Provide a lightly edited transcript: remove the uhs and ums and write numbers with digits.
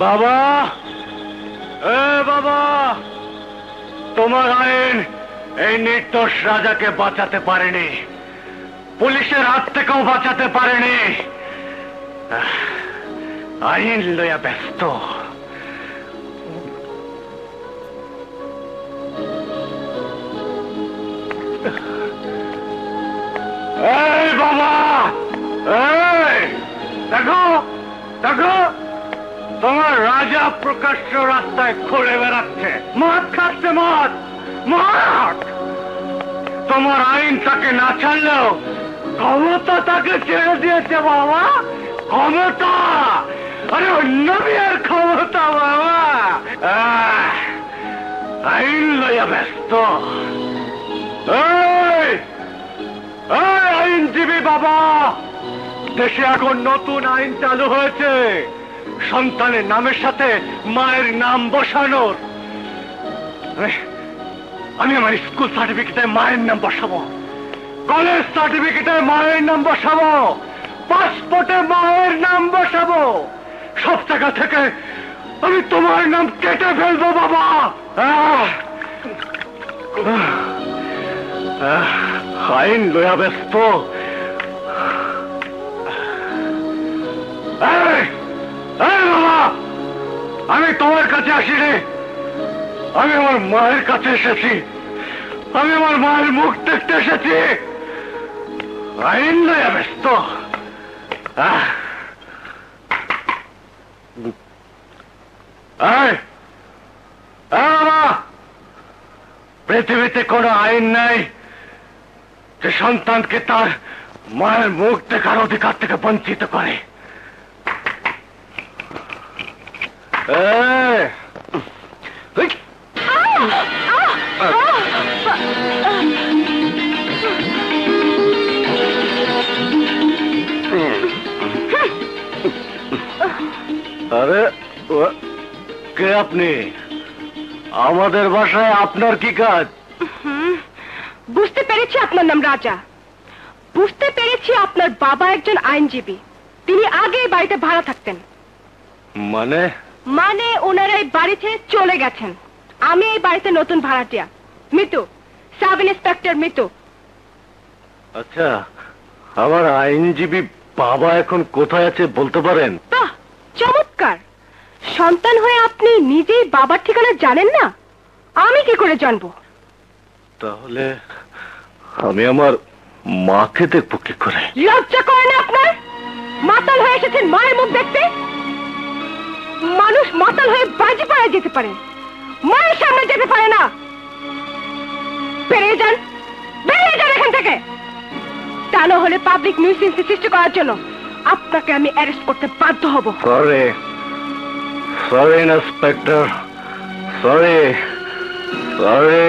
বাবা, বাবা, তোমার আইন এই নির্দোষ রাজাকে বাঁচাতে পারেনি, পুলিশের হাত থেকেও বাঁচাতে পারেনি। আইন লইয়া ব্যস্ত। এই বাবা, এই দেখো দেখো, তোমার রাজা প্রকাশ্য রাস্তায় ঘুরে বেড়াচ্ছে, মদ খাচ্ছে, মদ মদ। তোমার আইন তাকে না ছাড়লেও ক্ষমতা তাকে ছেড়ে দিয়েছে বাবা, ক্ষমতা। আরে অন্য বিয়ের ক্ষমতা বাবা। আইন লইয়া ব্যস্ত। আইনজীবী বাবা, দেশে এখন নতুন আইন চালু হয়েছে, সন্তানের নামের সাথে মায়ের নাম বসানোর। আমি আমার স্কুল সার্টিফিকেটে মায়ের নাম বসাবো, কলেজ সার্টিফিকেটে মায়ের নাম বসাবো, পাসপোর্টে মায়ের নাম বসাবো, সব জায়গা থেকে আমি তোমার নাম কেটে ফেলবো বাবা। আইন লইয়া ব্যস্ত। বাবা, আমি তোমার কাছে আসিনি, আমি আমার মায়ের কাছে এসেছি, আমি আমার মায়ের মুখ দেখতে এসেছি। আইন লইয়া ব্যস্ত। বাবা, পৃথিবীতে কোনো আইন নাই যে সন্তানকে তার মায়ের মুখ দেখার অধিকার থেকে বঞ্চিত করে। আরে কে আপনি? আমাদের বাসায় আপনার কি কাজ? বুঝতে পেরেছি আপনার নাম রাজা, বুঝতে পেরেছি আপনার বাবা একজন আইনজীবী, তিনি আগে বাড়িতে ভাড়া থাকতেন। মানে? মানে ওনারা এই বাড়ি ছেড়ে চলে গেছেন। আমি এই বাড়িতে নতুন ভাড়াটিয়া, মিতু, সাব ইন্সপেক্টর মিতু। আচ্ছা, আমার আইনজীবী বাবা এখন কোথায় আছে বলতে পারেন? বাহ, চমৎকার। সন্তান হয়ে আপনি নিজেই বাবার ঠিকানা জানেন না, আমি কি করে জানবো? তাহলে আমি আমার মাকে দেখবো কি করে? লজ্জা করে না আপনার? মাতাল হয়ে এসেছেন মায়ের মুখ দেখতে? মানুষ মাতাল হয়ে বাজি পাড়ায় যেতে পারে, মায়ের সামনে যেতে পারে না। বেরিয়ে যান, বেরিয়ে যান এখান থেকে। তা না হলে পাবলিক নিউসেন্স সৃষ্টি করার জন্য আপনাকে আমি অ্যারেস্ট করতে বাধ্য হব। Sorry sorry inspector, sorry sorry.